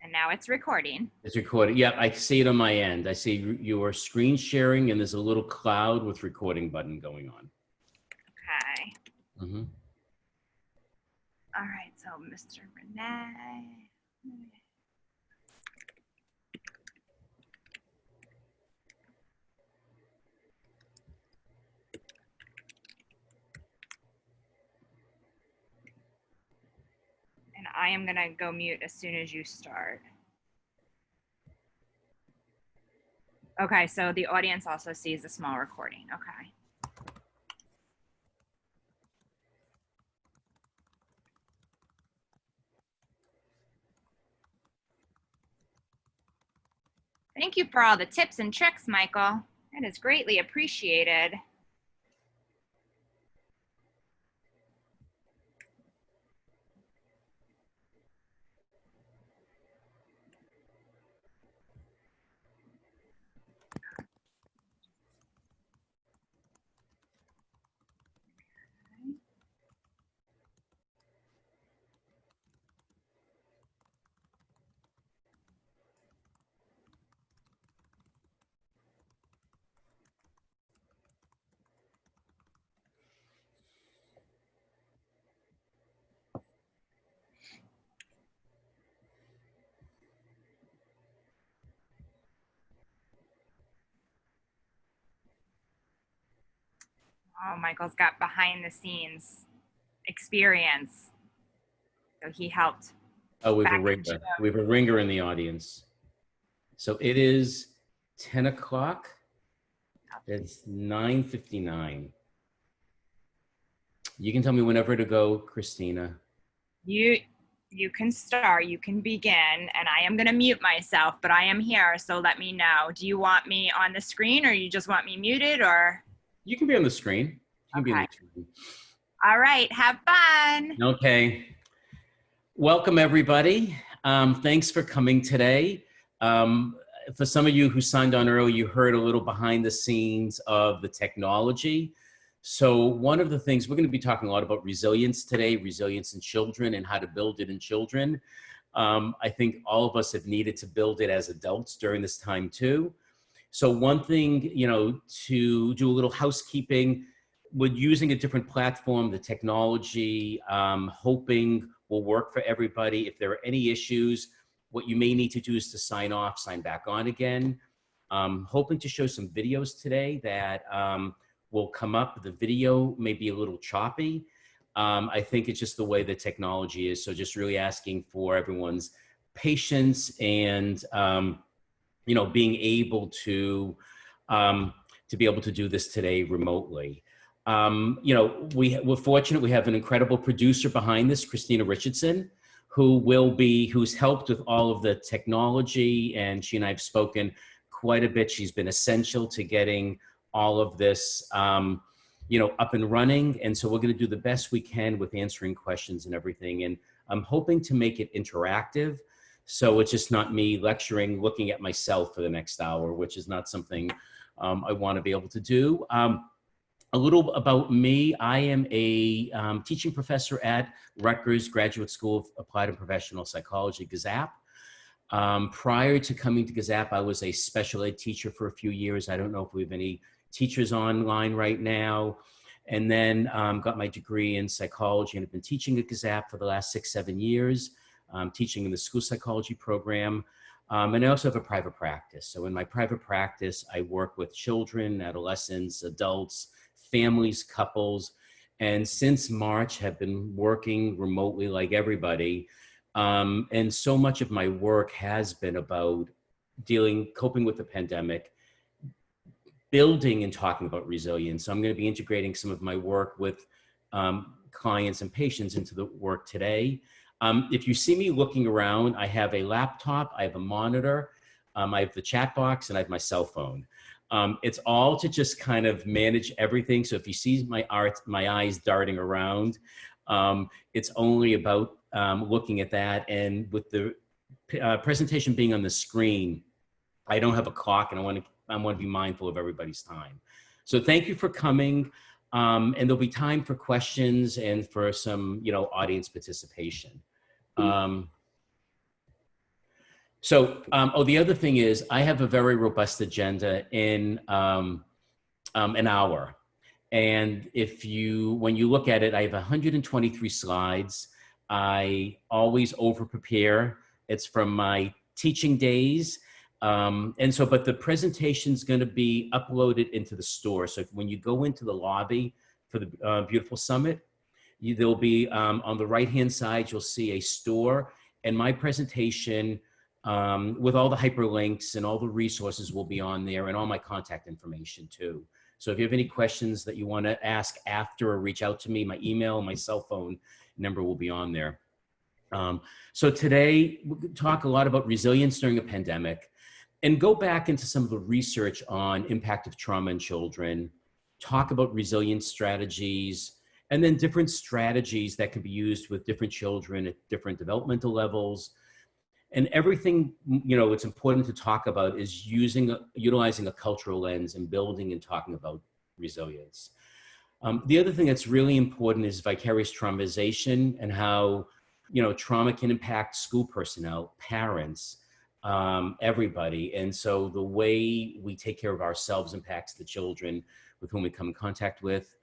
And now it's recording. It's recording. Yeah, I see it on my end. I see your screen sharing and there's a little cloud with recording button going on. Okay. Mm-hmm. All right, so Mr. Renee. And I am gonna go mute as soon as you start. Okay, so the audience also sees a small recording. Okay. Thank you for all the tips and tricks, Michael. It is greatly appreciated. Oh, Michael's got behind the scenes experience. So he helped. Oh, we have a ringer. We have a ringer in the audience. So it is 10 o'clock. It's 9:59. You can tell me whenever to go, Christina. You can start, you can begin, and I am gonna mute myself, but I am here, so let me know. Do you want me on the screen or you just want me muted or? You can be on the screen. You can be on the screen. All right, have fun. Okay. Welcome, everybody. Thanks for coming today. For some of you who signed on early, you heard a little behind the scenes of the technology. So one of the things, we're going to be talking a lot about resilience today, resilience in children and how to build it in children. I think all of us have needed to build it as adults during this time too. So one thing, you know, to do a little housekeeping, we're using a different platform, the technology, hoping will work for everybody. If there are any issues, what you may need to do is to sign off, sign back on again. Hoping to show some videos today that will come up. The video may be a little choppy. I think it's just the way the technology is. So just really asking for everyone's patience and, you know, being able to be able to do this today remotely. You know, we're fortunate. We have an incredible producer behind this, Christina Richardson, who's helped with all of the technology, and she and I have spoken quite a bit. She's been essential to getting all of this, you know, up and running. And so we're going to do the best we can with answering questions and everything. And I'm hoping to make it interactive. So it's just not me lecturing, looking at myself for the next hour, which is not something I want to be able to do. A little about me. I am a teaching professor at Rutgers Graduate School of Applied and Professional Psychology, GAZAP. Prior to coming to GAZAP, I was a special ed teacher for a few years. I don't know if we have any teachers online right now. And then got my degree in psychology and have been teaching at GAZAP for the last 6-7 years, teaching in the school psychology program. And I also have a private practice. So in my private practice, I work with children, adolescents, adults, families, couples, and since March have been working remotely like everybody. And so much of my work has been about coping with the pandemic, building and talking about resilience. So I'm going to be integrating some of my work with clients and patients into the work today. If you see me looking around, I have a laptop, I have a monitor, I have the chat box, and I have my cell phone. It's all to just kind of manage everything. So if you see my eyes darting around, it's only about looking at that. And with the presentation being on the screen, I don't have a clock, and I want to be mindful of everybody's time. So thank you for coming. And there'll be time for questions and for some, you know, audience participation. So, the other thing is I have a very robust agenda in an hour. And when you look at it, I have 123 slides. I always over prepare. It's from my teaching days. But the presentation's going to be uploaded into the store. So when you go into the lobby for the Beautiful Summit, there'll be on the right-hand side, you'll see a store, and my presentation with all the hyperlinks and all the resources will be on there, and all my contact information too. So if you have any questions that you want to ask after or reach out to me, my email, my cell phone number will be on there. So today, we'll talk a lot about resilience during a pandemic and go back into some of the research on impact of trauma in children, talk about resilience strategies, and then different strategies that can be used with different children at different developmental levels. And everything, it's important to talk about is utilizing a cultural lens and building and talking about resilience. The other thing that's really important is vicarious traumatization and how, trauma can impact school personnel, parents, everybody. And so the way we take care of ourselves impacts the children with whom we come in contact with.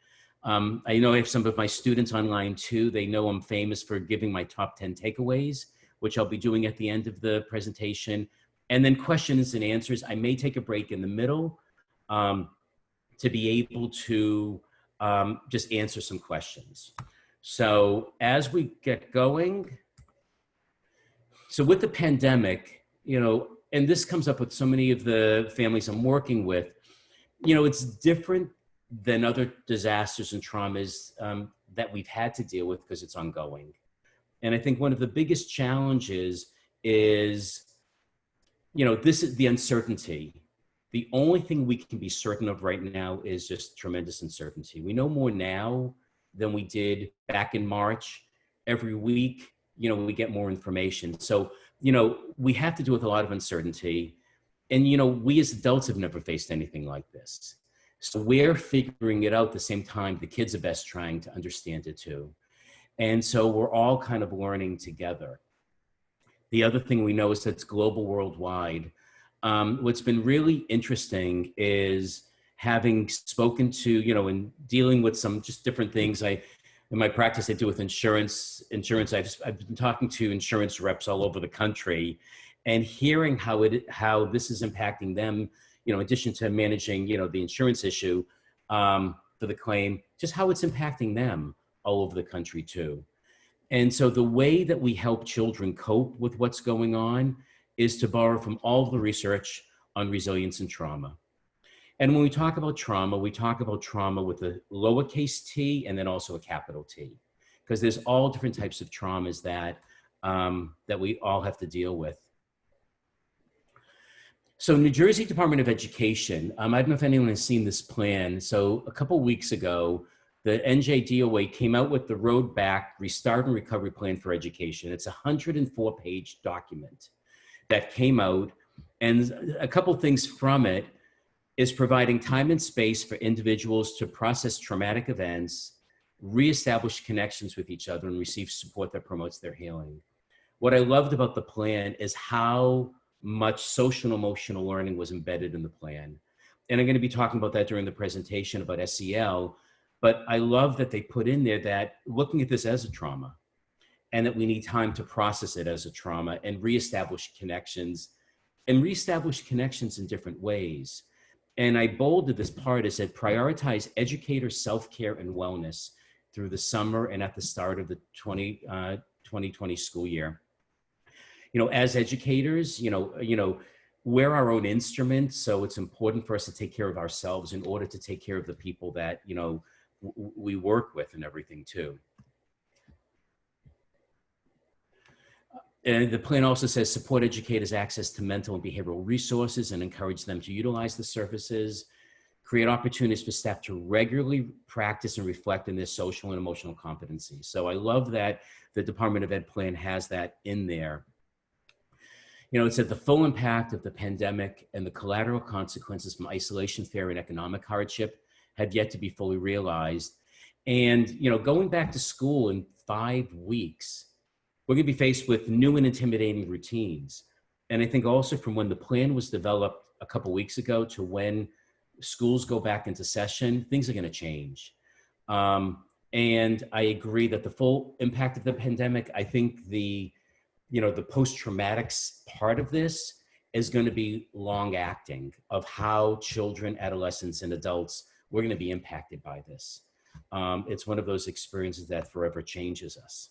I know I have some of my students online too. They know I'm famous for giving my top 10 takeaways, which I'll be doing at the end of the presentation. And then questions and answers. I may take a break in the middle to be able to just answer some questions. So as we get going, so with the pandemic, and this comes up with so many of the families I'm working with, it's different than other disasters and traumas that we've had to deal with because it's ongoing. And I think one of the biggest challenges is, this is the uncertainty. The only thing we can be certain of right now is just tremendous uncertainty. We know more now than we did back in March. Every week, we get more information. So, we have to deal with a lot of uncertainty. And, we as adults have never faced anything like this. So we're figuring it out at the same time the kids are best trying to understand it too. And so we're all kind of learning together. The other thing we know is that it's global, worldwide. What's been really interesting is having spoken to, and dealing with some just different things. In my practice, I do with insurance. I've been talking to insurance reps all over the country and hearing how this is impacting them, in addition to managing, the insurance issue for the claim, just how it's impacting them all over the country too. And so the way that we help children cope with what's going on is to borrow from all of the research on resilience and trauma. And when we talk about trauma with a lowercase t and then also a capital T, because there's all different types of traumas that we all have to deal with. So New Jersey Department of Education, I don't know if anyone has seen this plan. So a couple of weeks ago, the NJDOA came out with the Road Back Restart and Recovery Plan for Education. It's a 104-page document that came out. And a couple things from it is providing time and space for individuals to process traumatic events, reestablish connections with each other, and receive support that promotes their healing. What I loved about the plan is how much social and emotional learning was embedded in the plan. And I'm going to be talking about that during the presentation about SEL, but I love that they put in there that looking at this as a trauma and that we need time to process it as a trauma and reestablish connections in different ways. And I bolded this part. I said, prioritize educator self-care and wellness through the summer and at the start of the 2020 school year. As educators, we're our own instruments. So it's important for us to take care of ourselves in order to take care of the people that, we work with and everything too. And the plan also says support educators' access to mental and behavioral resources and encourage them to utilize the services, create opportunities for staff to regularly practice and reflect in their social and emotional competencies. So I love that the Department of Ed plan has that in there. It said the full impact of the pandemic and the collateral consequences from isolation, fear, and economic hardship have yet to be fully realized. And, going back to school in 5 weeks, we're going to be faced with new and intimidating routines. And I think also from when the plan was developed a couple weeks ago to when schools go back into session, things are going to change. And I agree that the full impact of the pandemic, I think the post-traumatic part of this is going to be long acting of how children, adolescents, and adults, we're going to be impacted by this. It's one of those experiences that forever changes us.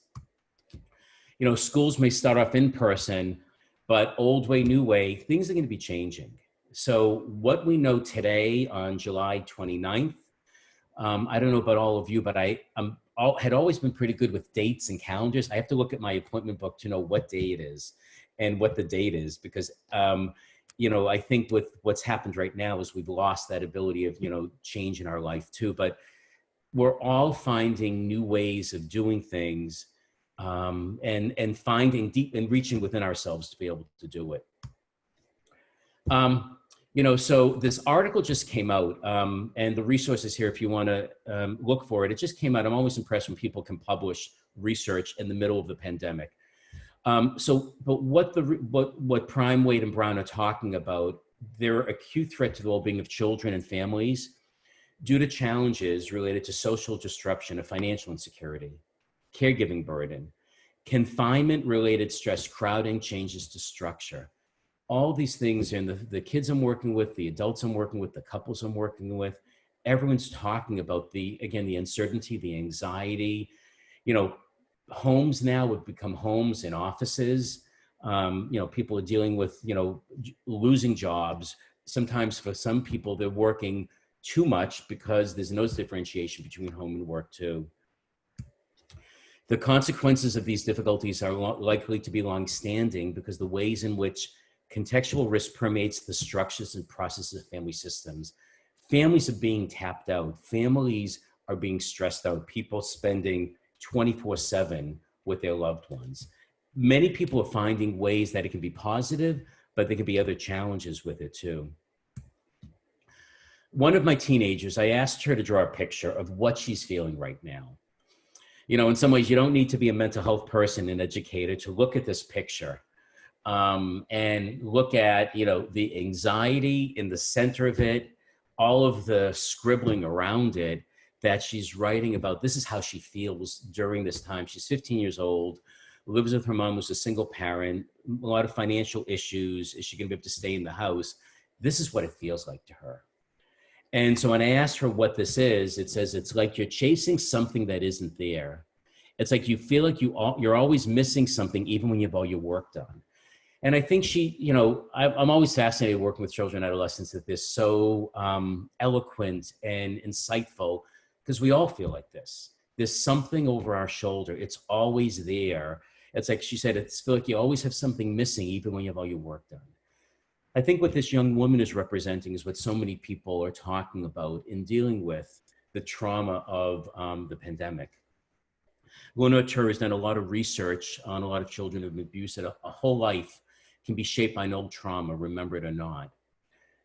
Schools may start off in person, but old way, new way, things are going to be changing. So what we know today on July 29th, I don't know about all of you, but I had always been pretty good with dates and calendars. I have to look at my appointment book to know what day it is and what the date is, because, I think with what's happened right now is we've lost that ability of, change in our life too. But we're all finding new ways of doing things, and finding deep and reaching within ourselves to be able to do it. So this article just came out, and the resources here, if you want to look for it, it just came out. I'm always impressed when people can publish research in the middle of the pandemic. But what Prime, Wade, and Brown are talking about, their acute threat to the well-being of children and families due to challenges related to social disruption of financial insecurity, caregiving burden, confinement-related stress, crowding, changes to structure. All these things, and the kids I'm working with, the adults I'm working with, the couples I'm working with, everyone's talking about the uncertainty, the anxiety. Homes now have become homes and offices. People are dealing with, losing jobs. Sometimes for some people, they're working too much because there's no differentiation between home and work too. The consequences of these difficulties are likely to be long-standing because the ways in which contextual risk permeates the structures and processes of family systems. Families are being tapped out. Families are being stressed out. People spending 24/7 with their loved ones. Many people are finding ways that it can be positive, but there can be other challenges with it too. One of my teenagers, I asked her to draw a picture of what she's feeling right now. In some ways, you don't need to be a mental health person and educator to look at this picture. And look at, the anxiety in the center of it, all of the scribbling around it that she's writing about. This is how she feels during this time. She's 15 years old, lives with her mom, who's a single parent, a lot of financial issues. Is she going to be able to stay in the house? This is what it feels like to her. And so when I asked her what this is, it says it's like you're chasing something that isn't there. It's like you feel like you're always missing something, even when you have all your work done. And I think I'm always fascinated working with children and adolescents that they're so eloquent and insightful, because we all feel like this. There's something over our shoulder. It's always there. It's like she said, it's feel like you always have something missing, even when you have all your work done. I think what this young woman is representing is what so many people are talking about in dealing with the trauma of the pandemic. Lorna Tur has done a lot of research on a lot of children who have been abused, that a whole life can be shaped by an old trauma, remember it or not.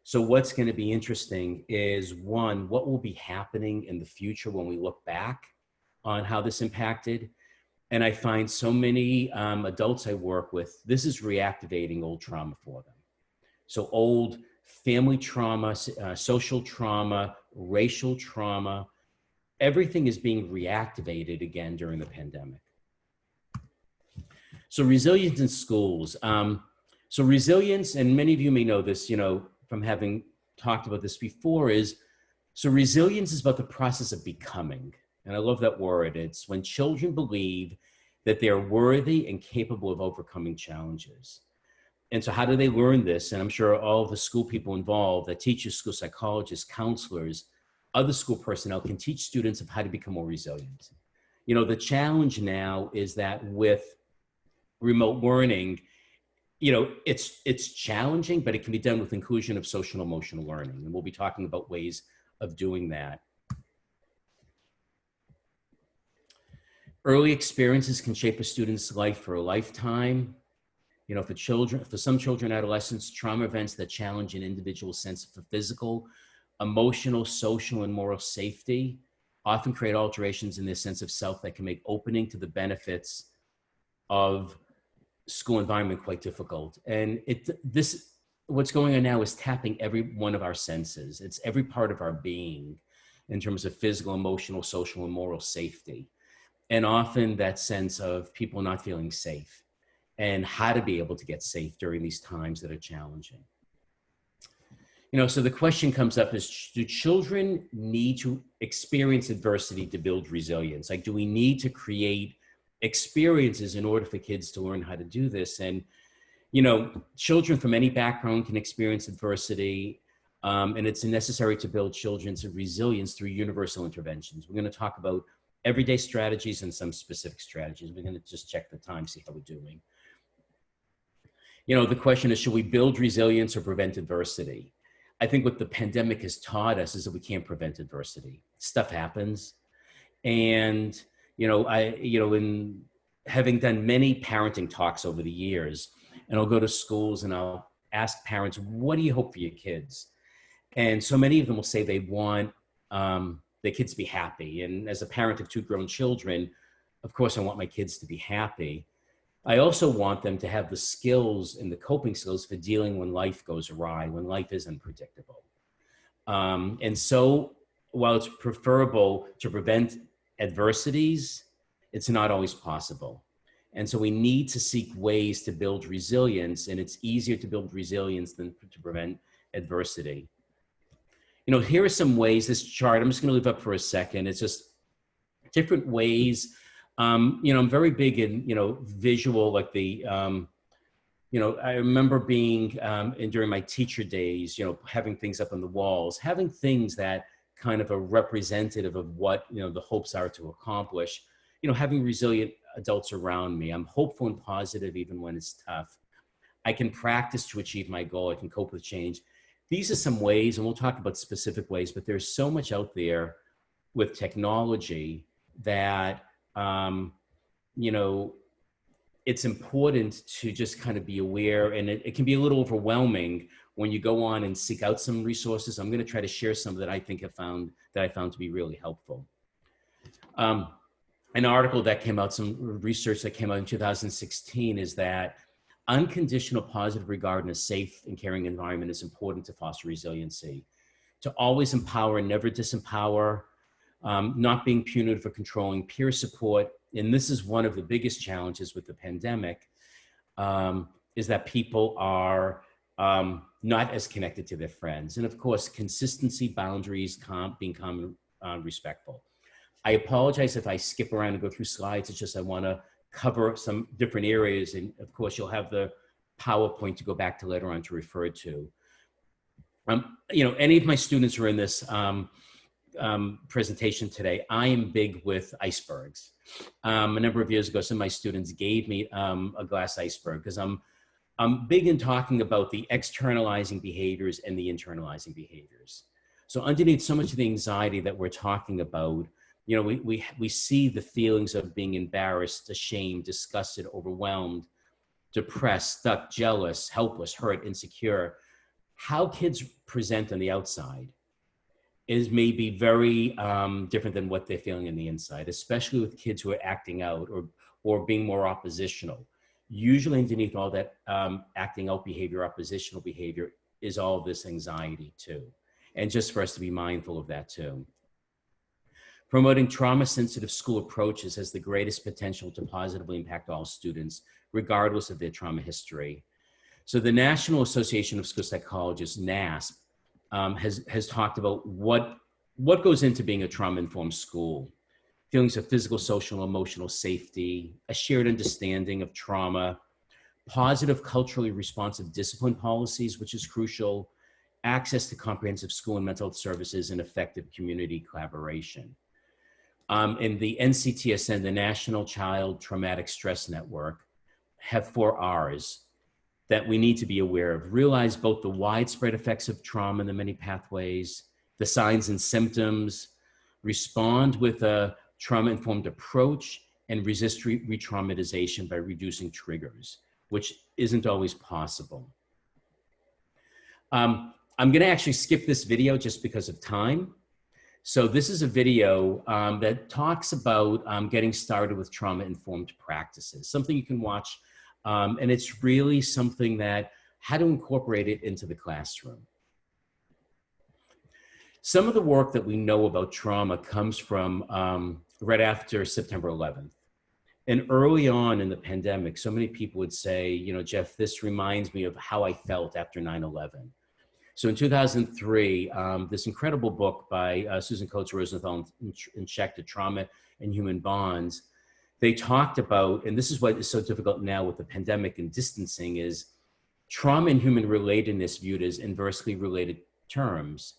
So what's going to be interesting is, one, what will be happening in the future when we look back on how this impacted. And I find so many adults I work with, this is reactivating old trauma for them. So old family trauma, social trauma, racial trauma, everything is being reactivated again during the pandemic. So resilience in schools. So resilience, and many of you may know this, from having talked about this before, so resilience is about the process of becoming. And I love that word. It's when children believe that they're worthy and capable of overcoming challenges. And so how do they learn this? And I'm sure all of the school people involved, the teachers, school psychologists, counselors, other school personnel can teach students of how to become more resilient. The challenge now is that with remote learning, it's challenging, but it can be done with inclusion of social and emotional learning. And we'll be talking about ways of doing that. Early experiences can shape a student's life for a lifetime. For some children and adolescents, trauma events that challenge an individual's sense of physical, emotional, social, and moral safety often create alterations in their sense of self that can make opening to the benefits of school environment quite difficult. And what's going on now is tapping every one of our senses. It's every part of our being in terms of physical, emotional, social, and moral safety. And often that sense of people not feeling safe and how to be able to get safe during these times that are challenging. So the question comes up is, do children need to experience adversity to build resilience? Like, do we need to create experiences in order for kids to learn how to do this? And, children from any background can experience adversity, and it's necessary to build children's resilience through universal interventions. We're going to talk about everyday strategies and some specific strategies. We're going to just check the time, see how we're doing. The question is, should we build resilience or prevent adversity? I think what the pandemic has taught us is that we can't prevent adversity. Stuff happens. And, in having done many parenting talks over the years, and I'll go to schools and I'll ask parents, what do you hope for your kids? And so many of them will say they want their kids to be happy. And as a parent of 2 grown children, of course, I want my kids to be happy. I also want them to have the skills and the coping skills for dealing when life goes awry, when life is unpredictable. And so while it's preferable to prevent adversities, it's not always possible. And so we need to seek ways to build resilience, and it's easier to build resilience than to prevent adversity. Here are some ways, this chart, I'm just gonna leave up for a second. It's just different ways. I'm very big in, visual, like I remember being, during my teacher days, having things up on the walls, having things that kind of are representative of what, the hopes are to accomplish, having resilient adults around me. I'm hopeful and positive even when it's tough. I can practice to achieve my goal. I can cope with change. These are some ways, and we'll talk about specific ways, but there's so much out there with technology that, it's important to just kind of be aware, and it can be a little overwhelming when you go on and seek out some resources. I'm going to try to share some that I found to be really helpful. An article that came out, some research that came out in 2016 is that unconditional positive regard in a safe and caring environment is important to foster resiliency. To always empower and never disempower, not being punitive or controlling, peer support. And this is one of the biggest challenges with the pandemic, is that people are not as connected to their friends. And of course, consistency, boundaries, being calm and respectful. I apologize if I skip around and go through slides. It's just I want to cover some different areas. And of course, you'll have the PowerPoint to go back to later on to refer to. Any of my students who are in this presentation today, I am big with icebergs. A number of years ago, some of my students gave me a glass iceberg because I'm big in talking about the externalizing behaviors and the internalizing behaviors. So underneath so much of the anxiety that we're talking about, we see the feelings of being embarrassed, ashamed, disgusted, overwhelmed, depressed, stuck, jealous, helpless, hurt, insecure. How kids present on the outside is maybe very different than what they're feeling on the inside, especially with kids who are acting out or being more oppositional. Usually underneath all that acting out behavior, oppositional behavior, is all this anxiety too. And just for us to be mindful of that too. Promoting trauma-sensitive school approaches has the greatest potential to positively impact all students, regardless of their trauma history. So the National Association of School Psychologists, NASP, has talked about what goes into being a trauma-informed school. Feelings of physical, social, emotional safety, a shared understanding of trauma, positive culturally responsive discipline policies, which is crucial, access to comprehensive school and mental health services, and effective community collaboration. And the NCTSN, the National Child Traumatic Stress Network, have 4 R's that we need to be aware of. Realize both the widespread effects of trauma and the many pathways, the signs and symptoms, respond with a trauma-informed approach, and resist re-traumatization by reducing triggers, which isn't always possible. I'm gonna actually skip this video just because of time. So this is a video that talks about getting started with trauma-informed practices, something you can watch And it's really something that, how to incorporate it into the classroom. Some of the work that we know about trauma comes from right after September 11th. And early on in the pandemic, so many people would say, you know, Jeff, this reminds me of how I felt after 9/11. So in 2003, this incredible book by Susan Coates Rosenthal and Schechter, Trauma and Human Bonds, they talked about, and this is what is so difficult now with the pandemic and distancing, is trauma and human relatedness viewed as inversely related terms.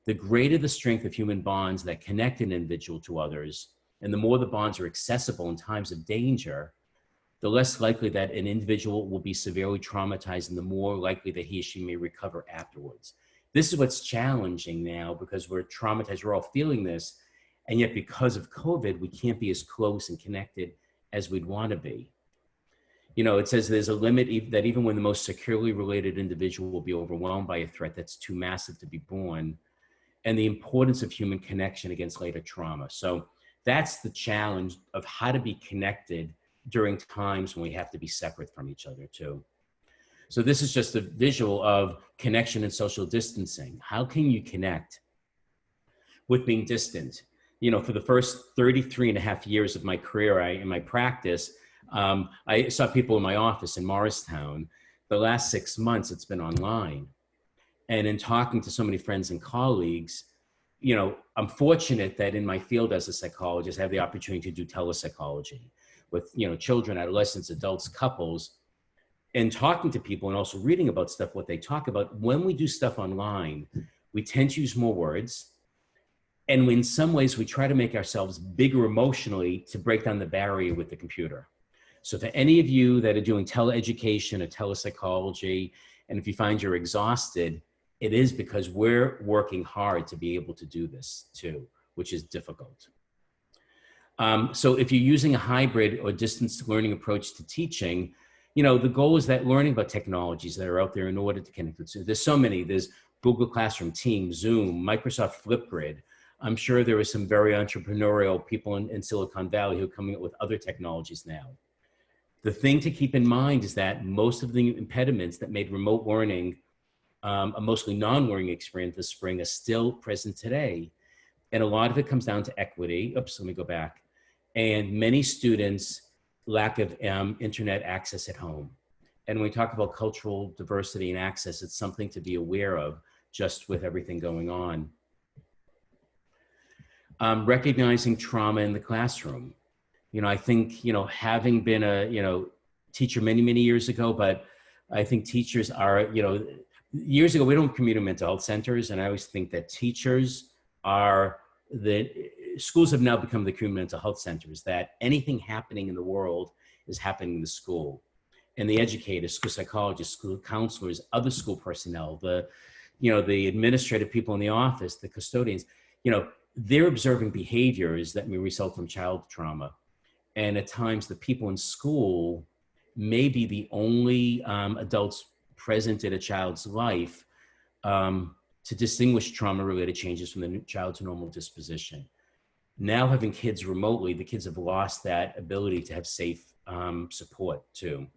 The greater the strength of human bonds that connect an individual to others, and the more the bonds are accessible in times of danger, the less likely that an individual will be severely traumatized and the more likely that he or she may recover afterwards. This is what's challenging now because we're traumatized, we're all feeling this, and yet because of COVID, we can't be as close and connected as we'd want to be. You know, it says there's a limit that even when the most securely related individual will be overwhelmed by a threat that's too massive to be borne, and the importance of human connection against later trauma. So that's the challenge of how to be connected during times when we have to be separate from each other too. So this is just a visual of connection and social distancing. How can you connect with being distant? You know, for the first 33 and a half years of my career, in my practice, I saw people in my office in Morristown. The last 6 months, it's been online. And in talking to so many friends and colleagues, you know, I'm fortunate that in my field as a psychologist, I have the opportunity to do telepsychology with, you know, children, adolescents, adults, couples, and talking to people and also reading about stuff, what they talk about. When we do stuff online, we tend to use more words. And in some ways, we try to make ourselves bigger emotionally to break down the barrier with the computer. So for any of you that are doing teleeducation or telepsychology, and if you find you're exhausted, it is because we're working hard to be able to do this too, which is difficult. So if you're using a hybrid or distance learning approach to teaching, you know, the goal is that learning about technologies that are out there in order to connect with. So there's so many, there's Google Classroom, Teams, Zoom, Microsoft Flipgrid. I'm sure there are some very entrepreneurial people in Silicon Valley who are coming up with other technologies now. The thing to keep in mind is that most of the impediments that made remote learning a mostly non-learning experience this spring is still present today. And a lot of it comes down to equity. Oops, let me go back. And many students' lack of internet access at home. And when we talk about cultural diversity and access, it's something to be aware of just with everything going on. Recognizing trauma in the classroom. You know, I think, you know, having been a, you know, teacher many, many years ago, but I think teachers are, you know, years ago, we don't community mental health centers. And I always think that teachers are schools have now become the community mental health centers, that anything happening in the world is happening in the school. And the educators, school psychologists, school counselors, other school personnel, the administrative people in the office, the custodians, you know, they're observing behaviors that may result from child trauma. And at times the people in school may be the only adults present in a child's life to distinguish trauma-related changes from the child's normal disposition. Now having kids remotely, the kids have lost that ability to have safe support too.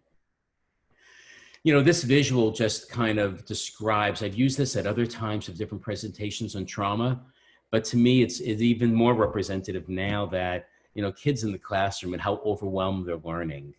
You know, this visual just kind of describes, I've used this at other times of different presentations on trauma, but to me, it's even more representative now that, you know, kids in the classroom and how overwhelmed they're learning.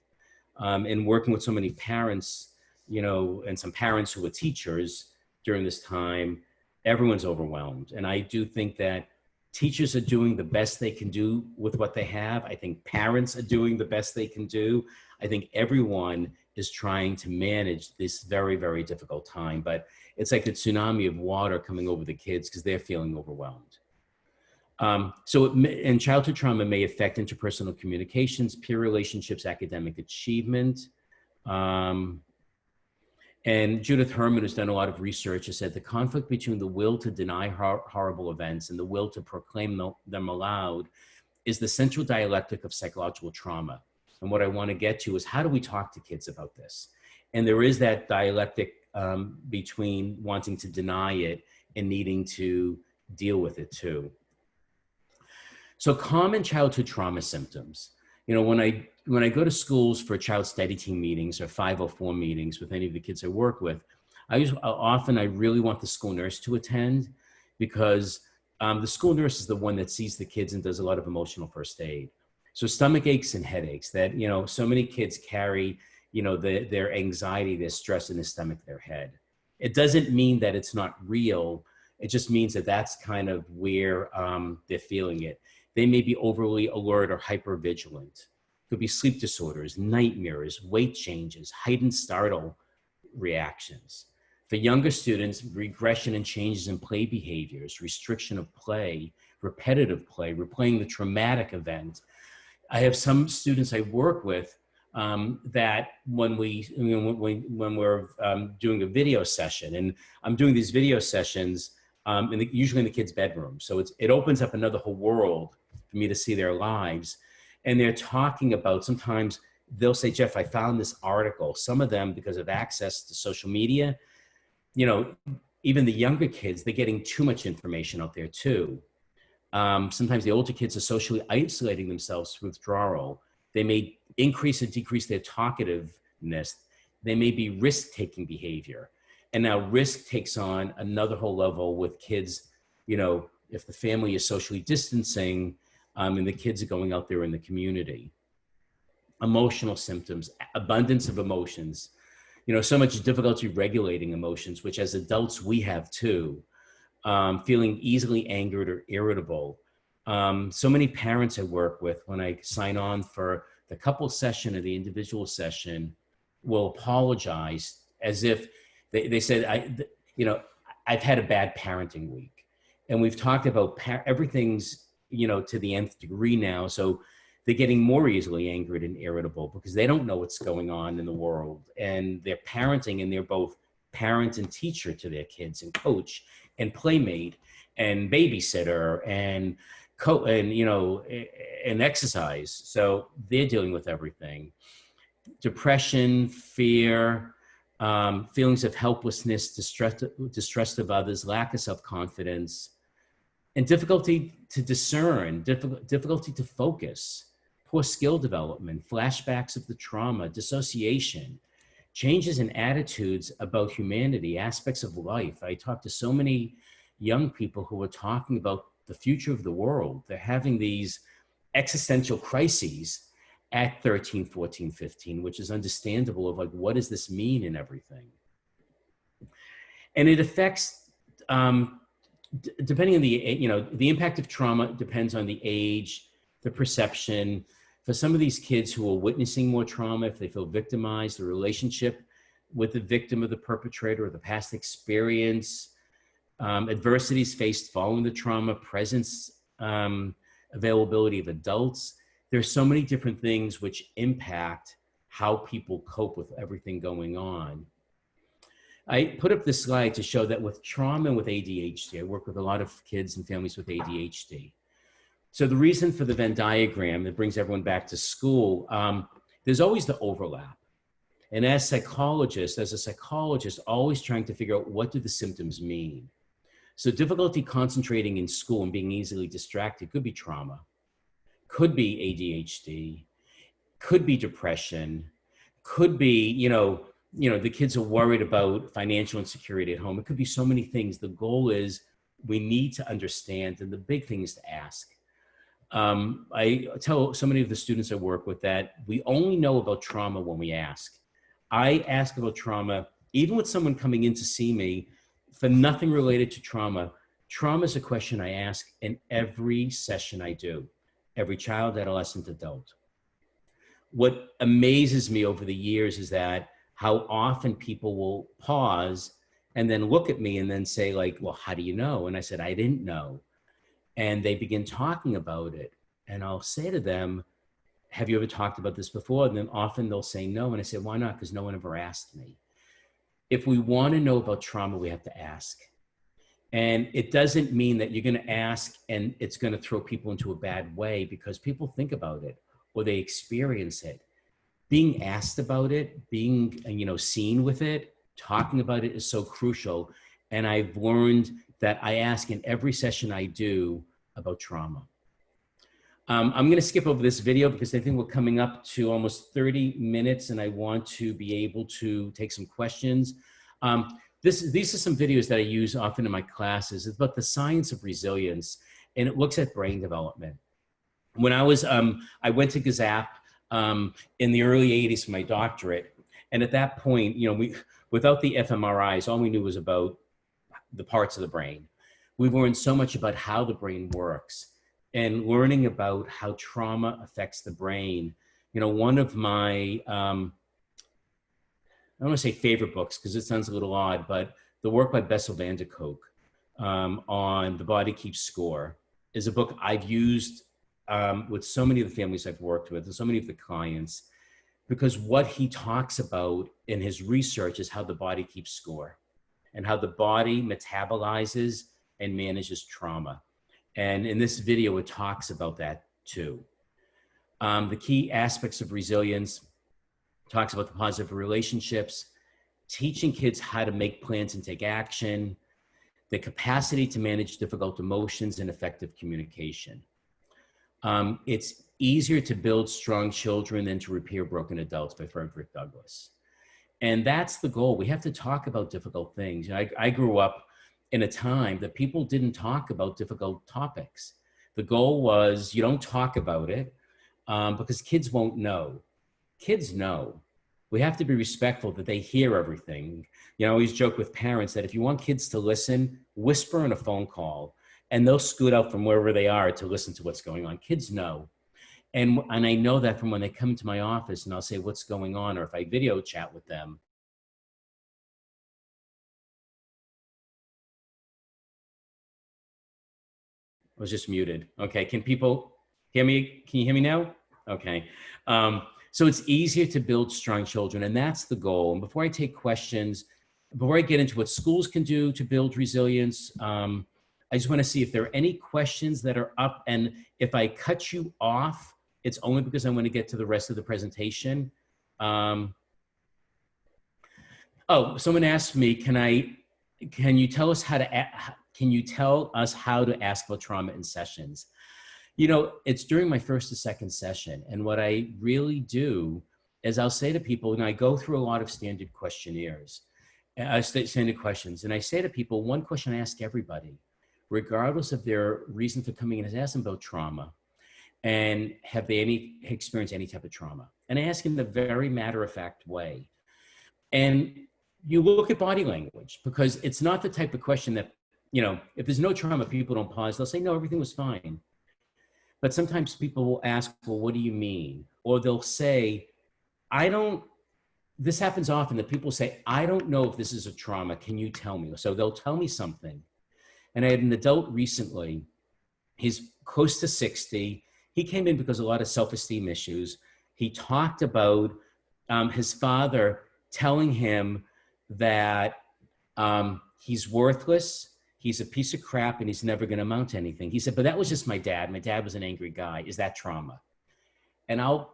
And working with so many parents, you know, and some parents who are teachers during this time, everyone's overwhelmed. And I do think that teachers are doing the best they can do with what they have. I think parents are doing the best they can do. I think everyone is trying to manage this very, very difficult time, but it's like a tsunami of water coming over the kids because they're feeling overwhelmed. And childhood trauma may affect interpersonal communications, peer relationships, academic achievement. And Judith Herman has done a lot of research, has said the conflict between the will to deny horrible events and the will to proclaim them aloud is the central dialectic of psychological trauma. And what I want to get to is how do we talk to kids about this? And there is that dialectic between wanting to deny it and needing to deal with it too. So common childhood trauma symptoms. You know, when I go to schools for child study team meetings or 504 meetings with any of the kids I work with, I really want the school nurse to attend, because the school nurse is the one that sees the kids and does a lot of emotional first aid. So stomach aches and headaches that, you know, so many kids carry, you know, their anxiety, their stress in their stomach, their head. It doesn't mean that it's not real. It just means that that's kind of where they're feeling it. They may be overly alert or hypervigilant. Could be sleep disorders, nightmares, weight changes, heightened startle reactions. For younger students, regression and changes in play behaviors, restriction of play, repetitive play, replaying the traumatic event. I have some students I work with that when we're doing a video session, and I'm doing these video sessions usually in the kids' bedroom. So it opens up another whole world for me to see their lives. And they're talking about, sometimes they'll say, Jeff, I found this article. Some of them, because of access to social media, you know, even the younger kids, they're getting too much information out there too. Sometimes the older kids are socially isolating themselves through withdrawal. They may increase or decrease their talkativeness. They may be risk-taking behavior. And now risk takes on another whole level with kids, you know, if the family is socially distancing and the kids are going out there in the community. Emotional symptoms, abundance of emotions, you know, so much difficulty regulating emotions, which as adults we have too. Feeling easily angered or irritable. So many parents I work with, when I sign on for the couple session or the individual session, will apologize as if they said, you know, I've had a bad parenting week. And we've talked about everything's, you know, to the nth degree now. So they're getting more easily angered and irritable because they don't know what's going on in the world. And they're parenting, and they're both parent and teacher to their kids, and coach and playmate and babysitter and you know, and exercise. So they're dealing with everything. Depression, fear, feelings of helplessness, distrust of others, lack of self-confidence, and difficulty to discern, difficulty to focus, poor skill development, flashbacks of the trauma, dissociation, changes in attitudes about humanity, aspects of life. I talk to so many young people who are talking about the future of the world. They're having these existential crises at 13, 14, 15, which is understandable, of like, what does this mean and everything? And it affects, depending on the, you know, the impact of trauma depends on the age, the perception. For some of these kids who are witnessing more trauma, if they feel victimized, the relationship with the victim or the perpetrator, or the past experience, adversities faced following the trauma, presence, availability of adults. There's so many different things which impact how people cope with everything going on. I put up this slide to show that with trauma and with ADHD, I work with a lot of kids and families with ADHD. So the reason for the Venn diagram that brings everyone back to school, there's always the overlap. And as a psychologist, always trying to figure out, what do the symptoms mean? So difficulty concentrating in school and being easily distracted could be trauma, could be ADHD, could be depression, could be, you know, the kids are worried about financial insecurity at home. It could be so many things. The goal is we need to understand, and the big thing is to ask. I tell so many of the students I work with that we only know about trauma when we ask. I ask about trauma, even with someone coming in to see me for nothing related to trauma. Trauma is a question I ask in every session I do, every child, adolescent, adult. What amazes me over the years is that how often people will pause and then look at me and then say, like, well, how do you know? And I said, I didn't know. And they begin talking about it. And I'll say to them, have you ever talked about this before? And then often they'll say no. And I say, why not? Because no one ever asked me. If we want to know about trauma, we have to ask. And it doesn't mean that you're going to ask and it's going to throw people into a bad way, because people think about it or they experience it. Being asked about it, being, seen with it, talking about it is so crucial. And I've learned that I ask in every session I do about trauma. I'm going to skip over this video because I think we're coming up to almost 30 minutes and I want to be able to take some questions. These are some videos that I use often in my classes. It's about the science of resilience, and it looks at brain development. When I went to GAZAP in the early 80s for my doctorate. And at that point, without the fMRIs, all we knew was about the parts of the brain. We learned so much about how the brain works and learning about how trauma affects the brain. One of my, I don't want to say favorite books because it sounds a little odd, but the work by Bessel van der Kolk on The Body Keeps Score is a book I've used with so many of the families I've worked with and so many of the clients, because what he talks about in his research is how the body keeps score and how the body metabolizes and manages trauma. And in this video, it talks about that too. The key aspects of resilience talks about the positive relationships, teaching kids how to make plans and take action, the capacity to manage difficult emotions, and effective communication. It's easier to build strong children than to repair broken adults by Frederick Douglass. And that's the goal. We have to talk about difficult things. I grew up in a time that people didn't talk about difficult topics. The goal was you don't talk about it because kids won't know. Kids know. We have to be respectful that they hear everything. I always joke with parents that if you want kids to listen, whisper in a phone call and they'll scoot out from wherever they are to listen to what's going on. Kids know. And I know that from when they come to my office and I'll say, what's going on? Or if I video chat with them. I was just muted. Okay, can people hear me? Can you hear me now? Okay. So it's easier to build strong children, and that's the goal. And before I take questions, before I get into what schools can do to build resilience, I just want to see if there are any questions that are up. And if I cut you off, it's only because I want to get to the rest of the presentation. Oh, someone asked me, can you tell us how to ask about trauma in sessions? It's during my first or second session. And what I really do is I'll say to people, and I go through a lot of standard questionnaires, standard questions. And I say to people, one question I ask everybody, regardless of their reason for coming in, is ask them about trauma. And have they experienced any type of trauma? And I ask in a very matter-of-fact way. And you look at body language, because it's not the type of question that, if there's no trauma, people don't pause. They'll say, no, everything was fine. But sometimes people will ask, well, what do you mean? Or they'll say, this happens often that people say, I don't know if this is a trauma. Can you tell me? So they'll tell me something. And I had an adult recently, he's close to 60. He came in because of a lot of self-esteem issues. He talked about his father telling him that he's worthless, he's a piece of crap, and he's never going to amount to anything. He said, but that was just my dad. My dad was an angry guy. Is that trauma? And a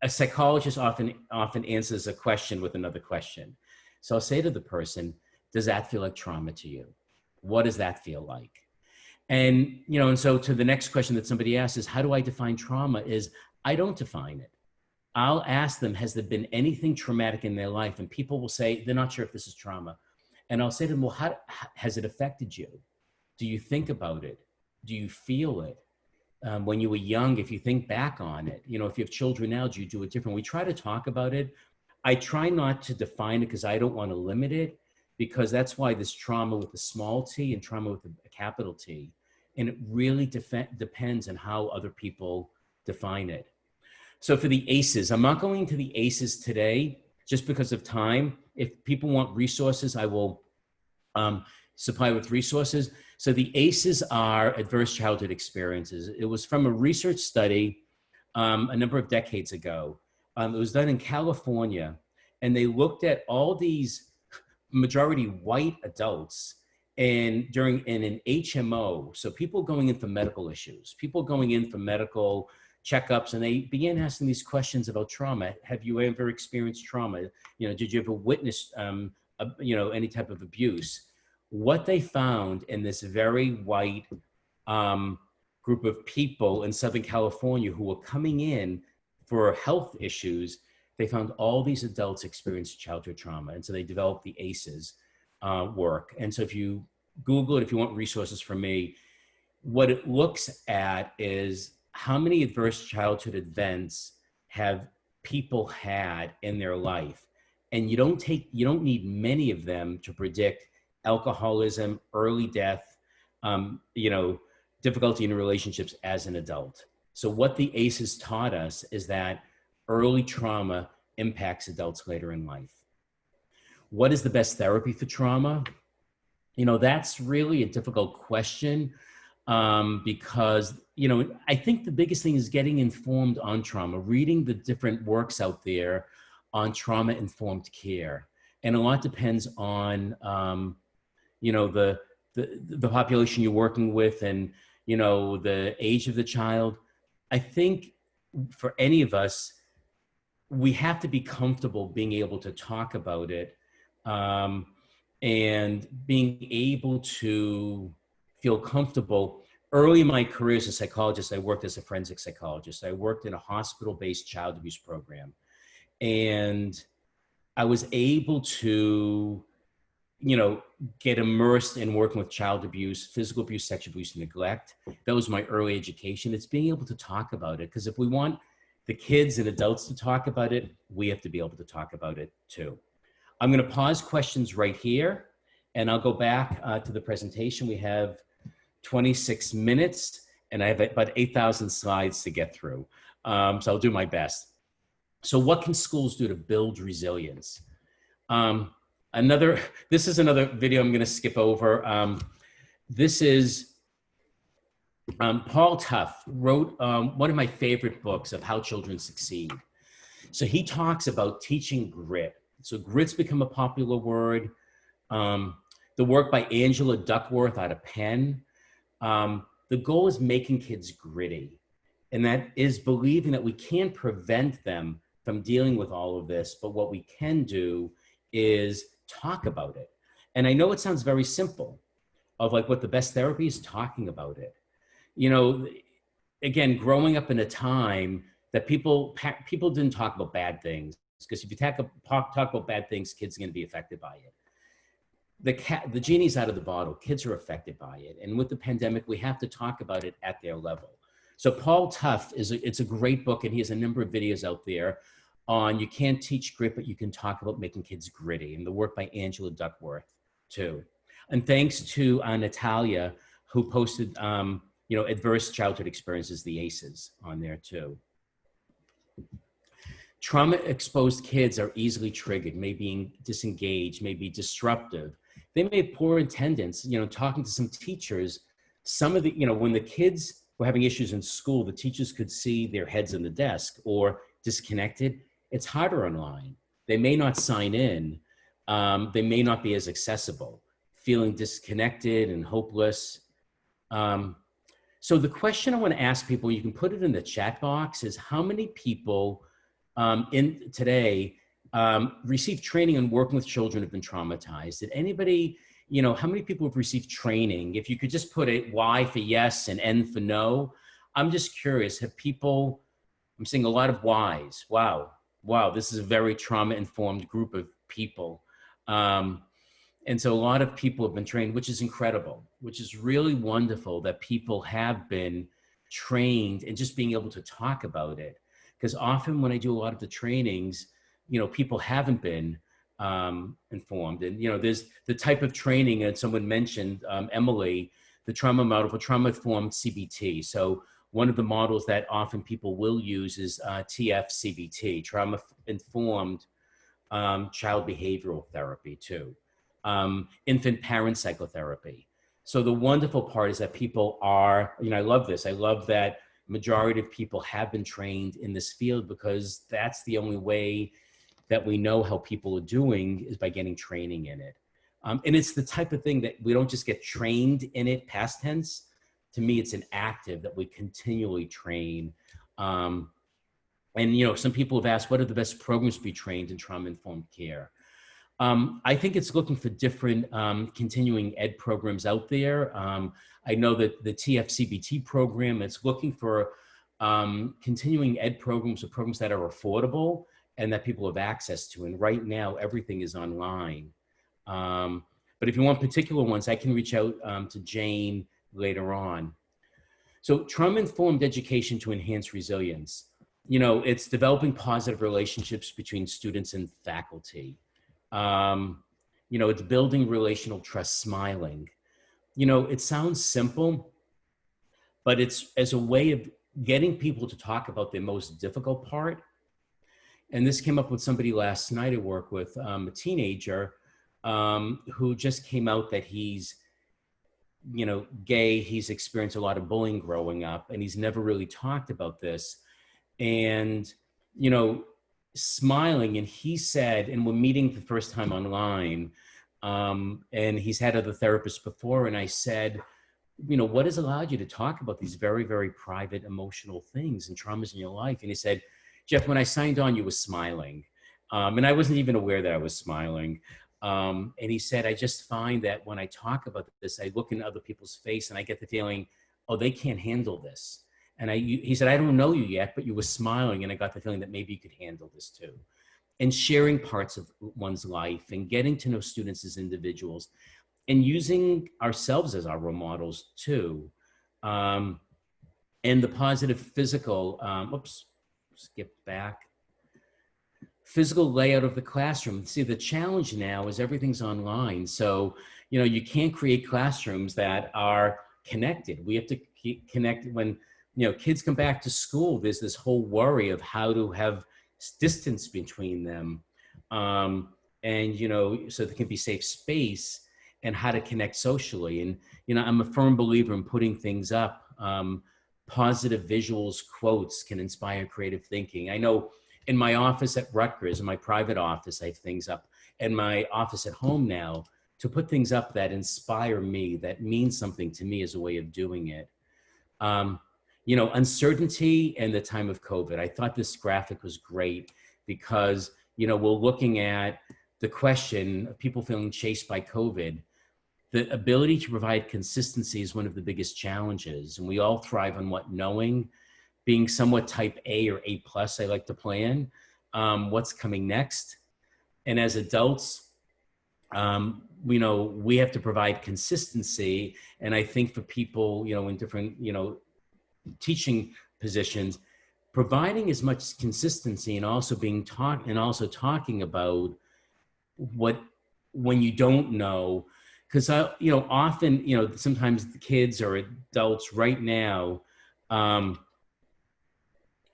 psychologist often answers a question with another question. So I'll say to the person, does that feel like trauma to you? What does that feel like? And, and so to the next question that somebody asks is, how do I define trauma? Is I don't define it. I'll ask them, has there been anything traumatic in their life? And people will say, they're not sure if this is trauma. And I'll say to them, well, how has it affected you? Do you think about it? Do you feel it? When you were young, if you think back on it, if you have children now, do you do it different? We try to talk about it. I try not to define it because I don't want to limit it, because that's why this trauma with a small t and trauma with a capital T. And it really depends on how other people define it. So for the ACEs, I'm not going into the ACEs today just because of time. If people want resources, I will supply with resources. So the ACEs are adverse childhood experiences. It was from a research study a number of decades ago. It was done in California, and they looked at all these majority white adults in an HMO. So people going in for medical issues, people going in for medical checkups, and they began asking these questions about trauma. Have you ever experienced trauma? Did you ever witness, any type of abuse? What they found in this very white group of people in Southern California who were coming in for health issues. They found all these adults experienced childhood trauma. And so they developed the ACEs work. And so if you Google it, if you want resources from me, what it looks at is how many adverse childhood events have people had in their life. And you don't need many of them to predict alcoholism, early death, difficulty in relationships as an adult. So what the ACEs taught us is that early trauma impacts adults later in life. What is the best therapy for trauma? That's really a difficult question because, I think the biggest thing is getting informed on trauma, reading the different works out there on trauma-informed care. And a lot depends on, the population you're working with and, the age of the child. I think for any of us, we have to be comfortable being able to talk about it and being able to feel comfortable. Early in my career as a psychologist, I worked as a forensic psychologist. I worked in a hospital-based child abuse program. And I was able to, get immersed in working with child abuse, physical abuse, sexual abuse, and neglect. That was my early education. It's being able to talk about it, because if we want the kids and adults to talk about it, we have to be able to talk about it too. I'm going to pause questions right here, and I'll go back to the presentation. We have 26 minutes, and I have about 8,000 slides to get through. So I'll do my best. So what can schools do to build resilience? This is another video I'm going to skip over. This is Paul Tough wrote one of my favorite books of how children succeed. So he talks about teaching grit. So grit's become a popular word. The work by Angela Duckworth out of Penn. The goal is making kids gritty. And that is believing that we can't prevent them from dealing with all of this, but what we can do is talk about it. And I know it sounds very simple, of like what the best therapy is, talking about it. Again, growing up in a time that people didn't talk about bad things, because if you talk about bad things, kids are going to be affected by it. The genie's out of the bottle. Kids are affected by it. And with the pandemic, we have to talk about it at their level. So Paul Tough it's a great book, and he has a number of videos out there on you can't teach grit, but you can talk about making kids gritty, and the work by Angela Duckworth too. And thanks to Natalia, who posted adverse childhood experiences, the ACEs, on there too. Trauma-exposed kids are easily triggered, may be disengaged, may be disruptive. They may have poor attendance. Talking to some teachers, some of the, when the kids were having issues in school, the teachers could see their heads in the desk or disconnected. It's harder online. They may not sign in. They may not be as accessible, feeling disconnected and hopeless. So the question I want to ask people, you can put it in the chat box, is how many people in today receive training on working with children who've been traumatized? Did anybody, how many people have received training? If you could just put a Y for yes and N for no. I'm just curious, have people, I'm seeing a lot of Ys. Wow, this is a very trauma-informed group of people. And so a lot of people have been trained, which is incredible, which is really wonderful that people have been trained and just being able to talk about it. Because often when I do a lot of the trainings, people haven't been informed. And, there's the type of training that someone mentioned, Emily, the trauma model for trauma-informed CBT. So one of the models that often people will use is TF-CBT, trauma-informed child behavioral therapy too. Infant parent psychotherapy. So the wonderful part is that people are, I love this. I love that majority of people have been trained in this field, because that's the only way that we know how people are doing, is by getting training in it. And it's the type of thing that we don't just get trained in it, past tense. To me, it's an active that we continually train. And, some people have asked, what are the best programs to be trained in trauma-informed care? I think it's looking for different continuing ed programs out there. I know that the TFCBT program is looking for continuing ed programs or programs that are affordable and that people have access to. And right now, everything is online. But if you want particular ones, I can reach out to Jane later on. So trauma-informed education to enhance resilience. You know, it's developing positive relationships between students and faculty. You know, it's building relational trust, smiling. You know, it sounds simple, but it's as a way of getting people to talk about their most difficult part. And this came up with somebody last night I worked with, a teenager who just came out that he's, you know, gay. He's experienced a lot of bullying growing up, and he's never really talked about this. And, you know, smiling, and he said, and we're meeting the first time online, and he's had other therapists before, and I said, you know, what has allowed you to talk about these very, very private emotional things and traumas in your life? And he said, Jeff, when I signed on, you were smiling. And I wasn't even aware that I was smiling. And he said, I just find that when I talk about this, I look in other people's face and I get the feeling, oh, they can't handle this. And he said, I don't know you yet, but you were smiling. And I got the feeling that maybe you could handle this too. And sharing parts of one's life and getting to know students as individuals and using ourselves as our role models too. And the positive physical, skip back. Physical layout of the classroom. See, the challenge now is everything's online. So, you know, you can't create classrooms that are connected. We have to connect when, you know, kids come back to school, there's this whole worry of how to have distance between them. And, you know, so there can be safe space and how to connect socially. And, you know, I'm a firm believer in putting things up. Positive visuals, quotes can inspire creative thinking. I know in my office at Rutgers, in my private office, I have things up. In my office at home now, to put things up that inspire me, that means something to me as a way of doing it. You know, uncertainty and the time of COVID. I thought this graphic was great because, you know, we're looking at the question of people feeling chased by COVID. The ability to provide consistency is one of the biggest challenges. And we all thrive on what knowing, being somewhat type A or A+, I like to plan what's coming next. And as adults, you know, we have to provide consistency. And I think for people, you know, in different, you know, teaching positions, providing as much consistency and also being taught and also talking about what, when you don't know, because you know, often, you know, sometimes the kids or adults right now,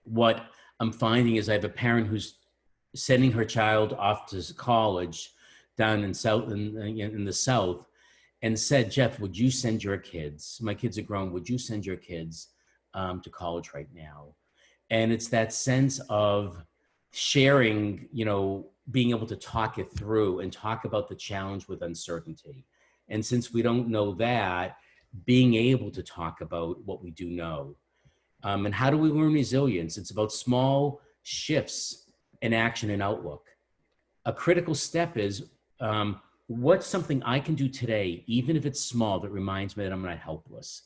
what I'm finding is I have a parent who's sending her child off to college down in the South and said, Jeff, would you send your kids, my kids are grown, would you send your kids to college right now? And it's that sense of sharing, you know, being able to talk it through and talk about the challenge with uncertainty. And since we don't know that, being able to talk about what we do know. And how do we learn resilience? It's about small shifts in action and outlook. A critical step is what's something I can do today, even if it's small, that reminds me that I'm not helpless.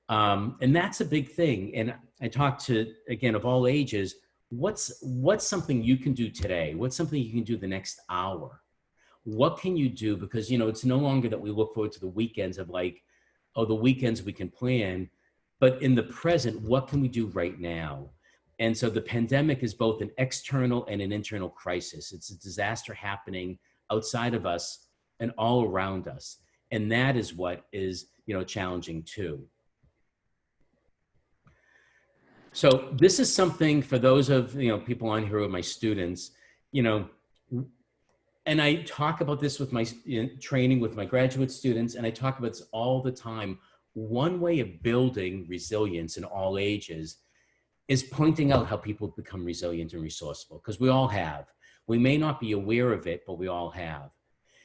And that's a big thing. And I talk to, again, of all ages, what's something you can do today? What's something you can do the next hour? What can you do? Because, you know, it's no longer that we look forward to the weekends of like, oh, the weekends we can plan, but in the present, what can we do right now? And so the pandemic is both an external and an internal crisis. It's a disaster happening outside of us and all around us. And that is what is, you know, challenging too. So this is something for those of, you know, people on here who are my students, you know, and I talk about this with my training with my graduate students, and I talk about this all the time. One way of building resilience in all ages is pointing out how people become resilient and resourceful, because we all have. We may not be aware of it, but we all have.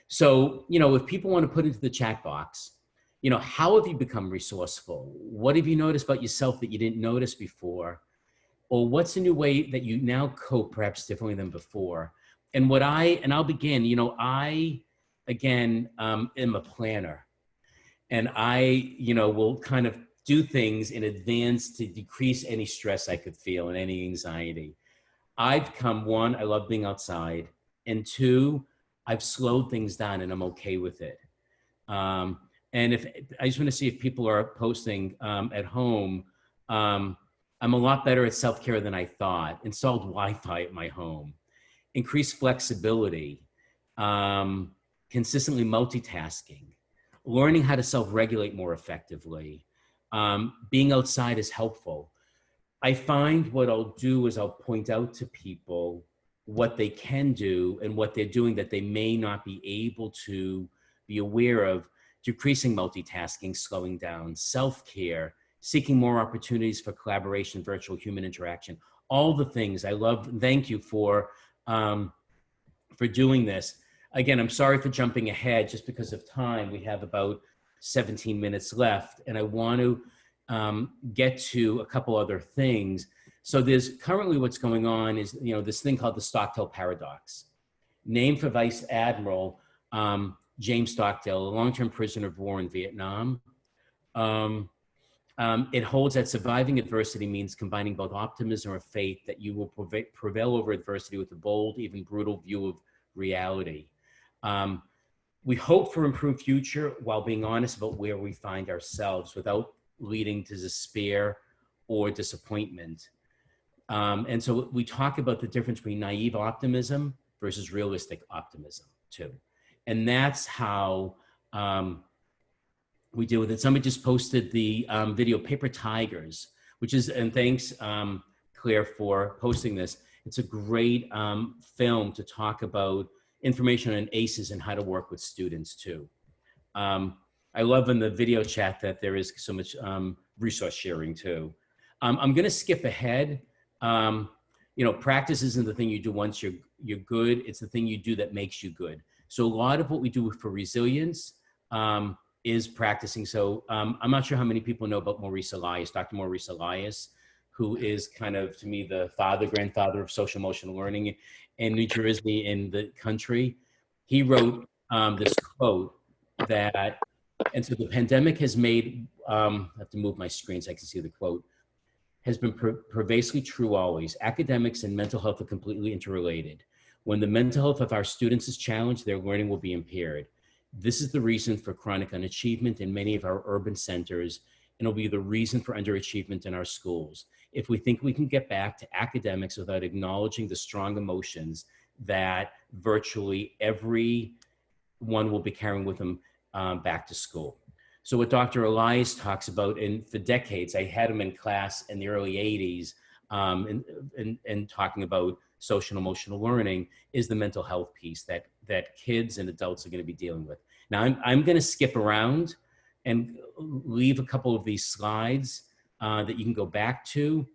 So, you know, if people want to put into the chat box, you know, how have you become resourceful? What have you noticed about yourself that you didn't notice before? Or what's a new way that you now cope perhaps differently than before? And I'll begin, again, am a planner, and I, will kind of do things in advance to decrease any stress I could feel and any anxiety. I've come, one, I love being outside, and two, I've slowed things down and I'm okay with it. And if I just want to see if people are posting at home, I'm a lot better at self-care than I thought. Installed Wi-Fi at my home, increased flexibility, consistently multitasking, learning how to self-regulate more effectively. Being outside is helpful. I find what I'll do is I'll point out to people what they can do and what they're doing that they may not be able to be aware of, decreasing multitasking, slowing down, self-care, seeking more opportunities for collaboration, virtual human interaction, all the things I love. Thank you for doing this. Again, I'm sorry for jumping ahead just because of time. We have about 17 minutes left, and I want to get to a couple other things. So there's currently what's going on is, this thing called the Stockdale Paradox, named for Vice Admiral James Stockdale, a long-term prisoner of war in Vietnam. It holds that surviving adversity means combining both optimism or faith that you will prevail over adversity with a bold, even brutal view of reality. We hope for improved future while being honest about where we find ourselves without leading to despair or disappointment. And so we talk about the difference between naive optimism versus realistic optimism too. And that's how we deal with it. Somebody just posted the video Paper Tigers, which is, and thanks Claire for posting this. It's a great film to talk about information on ACEs and how to work with students too. I love in the video chat that there is so much resource sharing too. I'm gonna skip ahead. Practice isn't the thing you do once you're good, it's the thing you do that makes you good. So a lot of what we do for resilience is practicing. So I'm not sure how many people know about Maurice Elias, Dr. Maurice Elias, who is kind of, to me, the grandfather of social emotional learning in New Jersey, in the country. He wrote this quote that, and so the pandemic has made, I have to move my screen so I can see the quote, has been pervasively true always. Academics and mental health are completely interrelated. When the mental health of our students is challenged, their learning will be impaired. This is the reason for chronic unachievement in many of our urban centers, and will be the reason for underachievement in our schools. If we think we can get back to academics without acknowledging the strong emotions that virtually everyone will be carrying with them back to school. So what Dr. Elias talks about, and for decades, I had him in class in the early 80s, and talking about social and emotional learning, is the mental health piece that kids and adults are going to be dealing with. Now, I'm going to skip around and leave a couple of these slides that you can go back to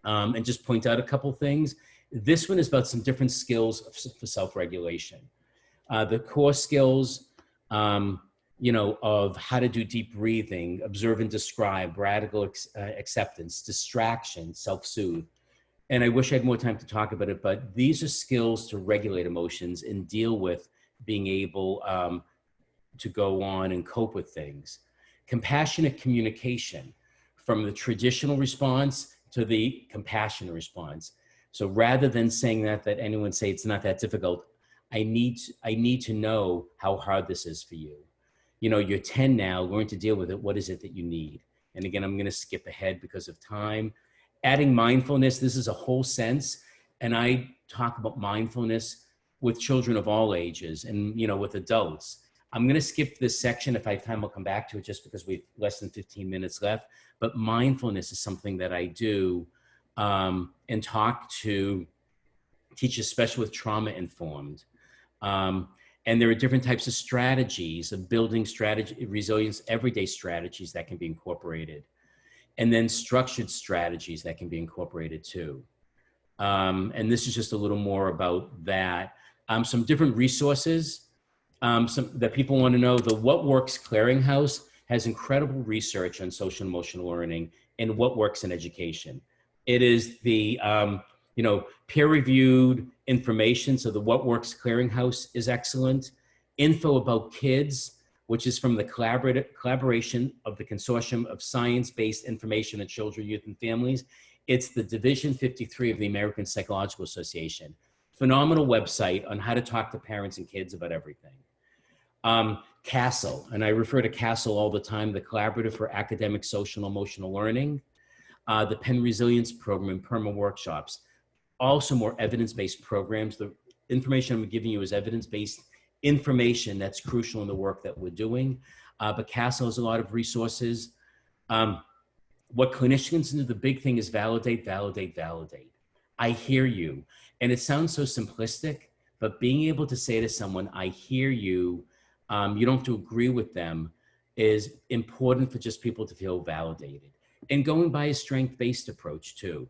and just point out a couple things. This one is about some different skills for self-regulation. The core skills, of how to do deep breathing, observe and describe, radical acceptance, distraction, self-soothe. And I wish I had more time to talk about it, but these are skills to regulate emotions and deal with being able to go on and cope with things. Compassionate communication, from the traditional response to the compassionate response. So rather than saying that anyone say it's not that difficult, I need to know how hard this is for you. You're 10 now, learn to deal with it. What is it that you need? And again, I'm gonna skip ahead because of time. Adding mindfulness, this is a whole sense. And I talk about mindfulness with children of all ages and, with adults. I'm gonna skip this section. If I have time, I'll come back to it just because we've less than 15 minutes left. But mindfulness is something that I do and talk to teachers, especially with trauma informed. And there are different types of strategies of building resilience, everyday strategies that can be incorporated. And then structured strategies that can be incorporated too. And this is just a little more about that. Some different resources that people want to know. The What Works Clearinghouse has incredible research on social and emotional learning and what works in education. It is the Peer-reviewed information. So the What Works Clearinghouse is excellent. Info about kids, which is from the collaboration of the Consortium of Science-Based Information on Children, Youth, and Families. It's the Division 53 of the American Psychological Association. Phenomenal website on how to talk to parents and kids about everything. CASEL, and I refer to CASEL all the time, the Collaborative for Academic, Social, and Emotional Learning, the Penn Resilience Program and PERMA workshops. Also more evidence-based programs. The information I'm giving you is evidence-based information that's crucial in the work that we're doing. But CASEL has a lot of resources. What clinicians do, the big thing is validate, validate, validate. I hear you. And it sounds so simplistic, but being able to say to someone, I hear you, you don't have to agree with them, is important for just people to feel validated. And going by a strength-based approach too.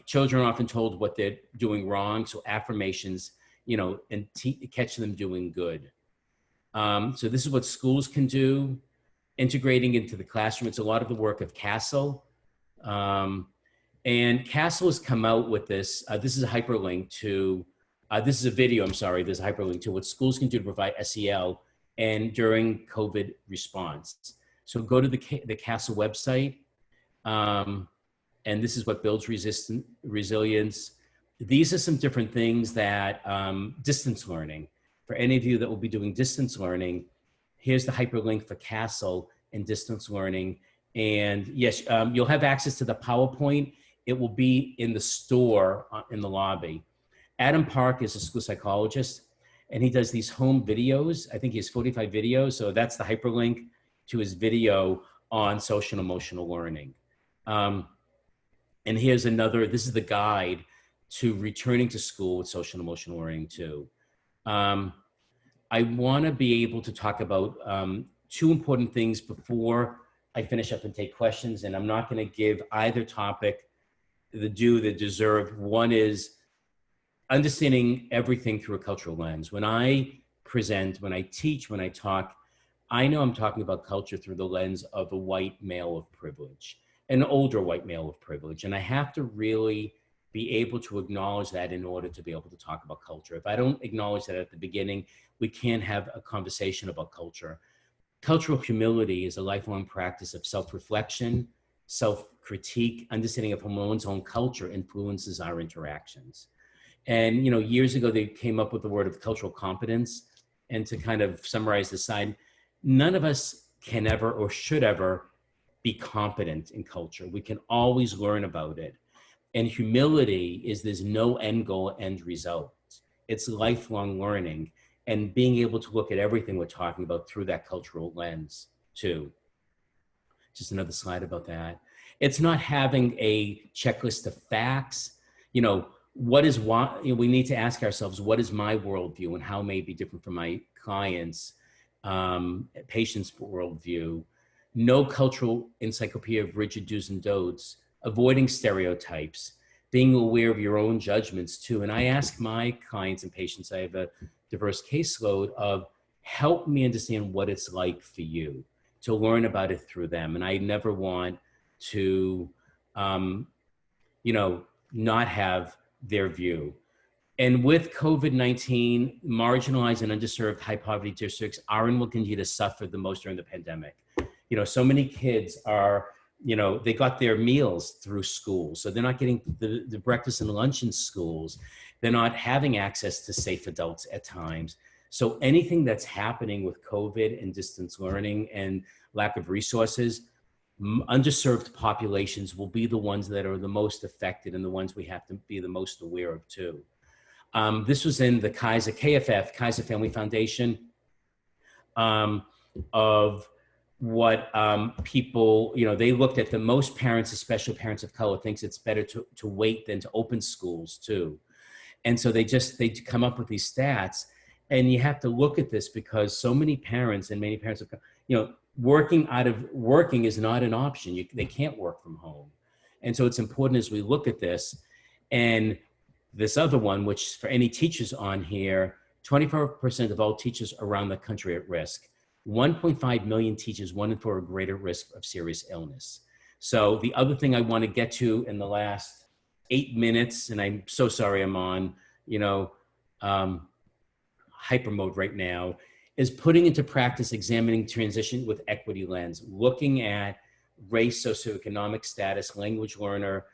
Children are often told what they're doing wrong, so affirmations, and catch them doing good. So this is what schools can do, integrating into the classroom. It's a lot of the work of CASEL. And CASEL has come out with this. This is a hyperlink to, this is a video, I'm sorry, there's a hyperlink to what schools can do to provide SEL and during COVID response. So go to the CASEL website. And this is what builds resilience. These are some different things that, distance learning. For any of you that will be doing distance learning, here's the hyperlink for CASEL and distance learning. And yes, you'll have access to the PowerPoint. It will be in the store in the lobby. Adam Park is a school psychologist, and he does these home videos. I think he has 45 videos. So that's the hyperlink to his video on social and emotional learning. And here's another, this is the guide to returning to school with social and emotional learning too. I wanna be able to talk about two important things before I finish up and take questions, and I'm not gonna give either topic the due they deserve. One is understanding everything through a cultural lens. When I present, when I teach, when I talk, I know I'm talking about culture through the lens of a white male of privilege, an older white male of privilege. And I have to really be able to acknowledge that in order to be able to talk about culture. If I don't acknowledge that at the beginning, we can't have a conversation about culture. Cultural humility is a lifelong practice of self-reflection, self-critique, understanding of how one's own culture influences our interactions. And years ago, they came up with the word of cultural competence. And to kind of summarize the side, none of us can ever or should ever be competent in culture. We can always learn about it. And humility is there's no end goal, end result. It's lifelong learning and being able to look at everything we're talking about through that cultural lens too. Just another slide about that. It's not having a checklist of facts. What is what, we need to ask ourselves, what is my worldview and how it may be different from my clients' patients' worldview. No cultural encyclopedia of rigid do's and don'ts, avoiding stereotypes, being aware of your own judgments too. And I ask my clients and patients, I have a diverse caseload of, help me understand what it's like for you, to learn about it through them. And I never want to, not have their view. And with COVID-19, marginalized and underserved high poverty districts are and will continue to suffer the most during the pandemic. So many kids are, they got their meals through school. So they're not getting the breakfast and lunch in schools. They're not having access to safe adults at times. So anything that's happening with COVID and distance learning and lack of resources, underserved populations will be the ones that are the most affected and the ones we have to be the most aware of too. This was in the Kaiser KFF, Kaiser Family Foundation, of what people, they looked at the most parents, especially parents of color, thinks it's better to wait than to open schools too. And so they come up with these stats, and you have to look at this because so many parents and many parents have, working is not an option. They can't work from home. And so it's important as we look at this. And this other one, which for any teachers on here, 24% of all teachers around the country at risk. 1.5 million teachers, 1 in 4 are greater risk of serious illness. So the other thing I want to get to in the last 8 minutes, and I'm so sorry I'm on, you know, hyper mode right now, is putting into practice examining transition with equity lens, looking at race, socioeconomic status, language learner,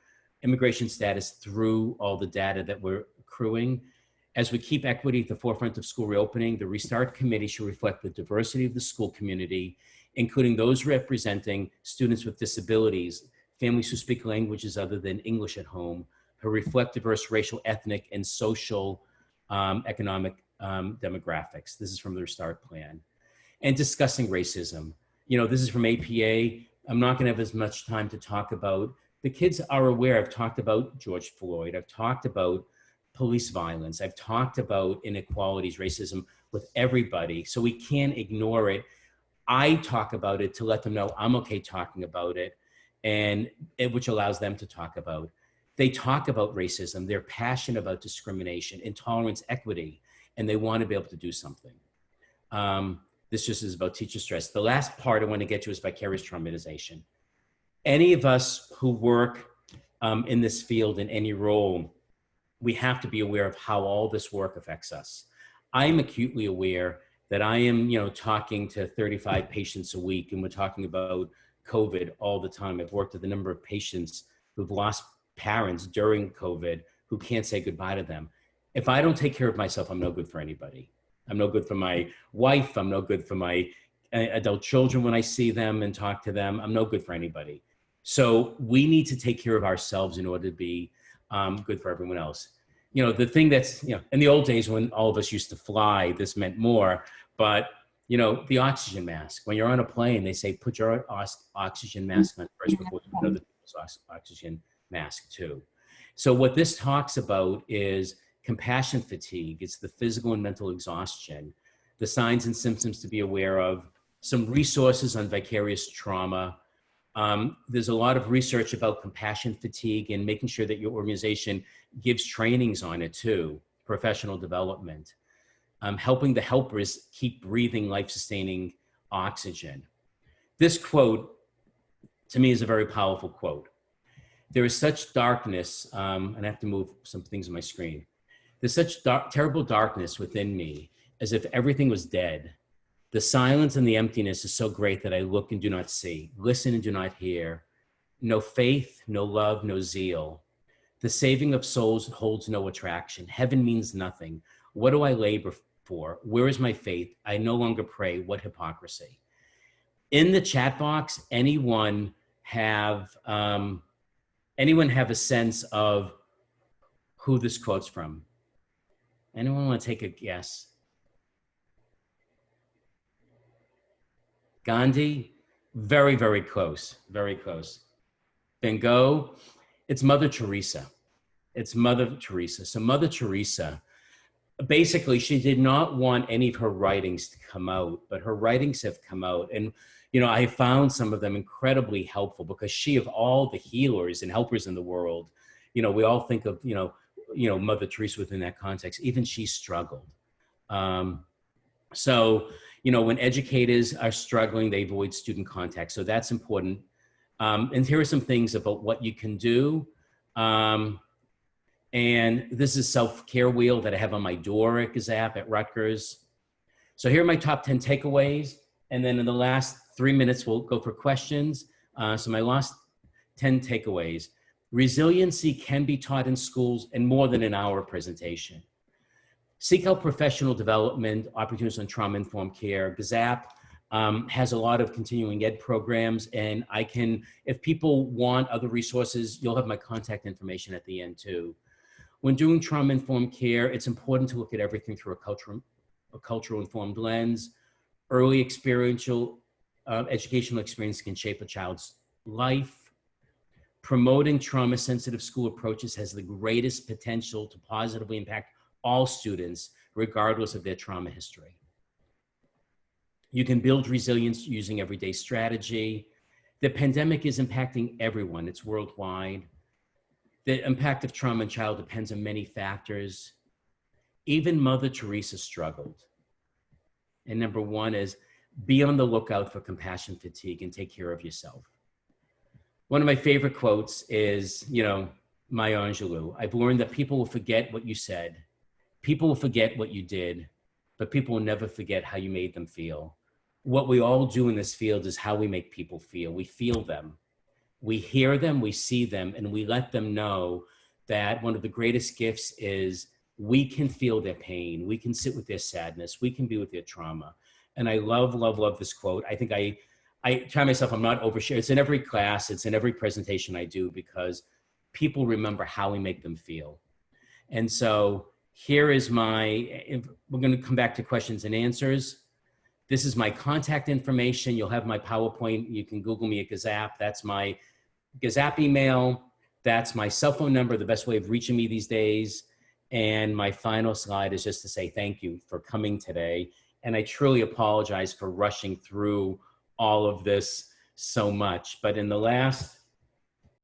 immigration status through all the data that we're accruing. As we keep equity at the forefront of school reopening, the Restart Committee should reflect the diversity of the school community, including those representing students with disabilities, families who speak languages other than English at home, who reflect diverse racial, ethnic, and social economic demographics. This is from the Restart Plan. And discussing racism. You know, this is from APA. I'm not gonna have as much time to talk about. The kids are aware. I've talked about George Floyd. I've talked about police violence. I've talked about inequalities, racism with everybody. So we can't ignore it. I talk about it to let them know I'm okay talking about it, and which allows them to talk about. They talk about racism. They're passionate about discrimination, intolerance, equity, and they want to be able to do something. This just is about teacher stress. The last part I want to get to is vicarious traumatization. Any of us who work in this field in any role, we have to be aware of how all this work affects us. I'm acutely aware that I am, you know, talking to 35 patients a week, and we're talking about COVID all the time. I've worked with a number of patients who've lost parents during COVID who can't say goodbye to them. If I don't take care of myself, I'm no good for anybody. I'm no good for my wife. I'm no good for my adult children when I see them and talk to them. I'm no good for anybody. So we need to take care of ourselves in order to be good for everyone else. You know, the thing that's, you know, in the old days when all of us used to fly, this meant more, but, you know, the oxygen mask. When you're on a plane, they say, put your oxygen mask on first before you put other people's oxygen mask too. So what this talks about is compassion fatigue. It's the physical and mental exhaustion, the signs and symptoms to be aware of, some resources on vicarious trauma. There's a lot of research about compassion fatigue and making sure that your organization gives trainings on it too, professional development, helping the helpers keep breathing life-sustaining oxygen. This quote, to me, is a very powerful quote. There is such darkness, and I have to move some things on my screen. There's such terrible darkness within me, as if everything was dead. The silence and the emptiness is so great that I look and do not see, listen and do not hear. No faith, no love, no zeal. The saving of souls holds no attraction. Heaven means nothing. What do I labor for? Where is my faith? I no longer pray. What hypocrisy. In the chat box, anyone have a sense of who this quote's from? Anyone want to take a guess? Gandhi? Very, very close, very close. Van Gogh? It's Mother Teresa. It's Mother Teresa. So Mother Teresa, basically, she did not want any of her writings to come out, but her writings have come out. And, you know, I found some of them incredibly helpful because she, of all the healers and helpers in the world, you know, we all think of, you know, Mother Teresa within that context, even she struggled. So, you know, when educators are struggling, they avoid student contact. So that's important. And here are some things about what you can do. And this is self-care wheel that I have on my Doric app at Rutgers. So here are my top 10 takeaways. And then in the last 3 minutes, we'll go for questions. So my last 10 takeaways. Resiliency can be taught in schools in more than an hour presentation. Seek out professional development, opportunities on trauma-informed care. GZAP has a lot of continuing ed programs, and I can, if people want other resources, you'll have my contact information at the end too. When doing trauma-informed care, it's important to look at everything through a cultural-informed lens. Early experiential educational experience can shape a child's life. Promoting trauma-sensitive school approaches has the greatest potential to positively impact all students, regardless of their trauma history. You can build resilience using everyday strategy. The pandemic is impacting everyone. It's worldwide. The impact of trauma in child depends on many factors. Even Mother Teresa struggled. And number one is be on the lookout for compassion fatigue and take care of yourself. One of my favorite quotes is, you know, Maya Angelou. I've learned that people will forget what you said. People will forget what you did, but people will never forget how you made them feel. What we all do in this field is how we make people feel. We feel them. We hear them, we see them, and we let them know that one of the greatest gifts is we can feel their pain. We can sit with their sadness. We can be with their trauma. And I love, love, love this quote. I think I try myself, I'm not oversharing. It's in every class, it's in every presentation I do, because people remember how we make them feel. And so here is we're going to come back to questions and answers. This is my contact information. You'll have my PowerPoint. You can Google me at Gazap. That's my Gazap email. That's my cell phone number, the best way of reaching me these days. And my final slide is just to say thank you for coming today. And I truly apologize for rushing through all of this so much. But in the last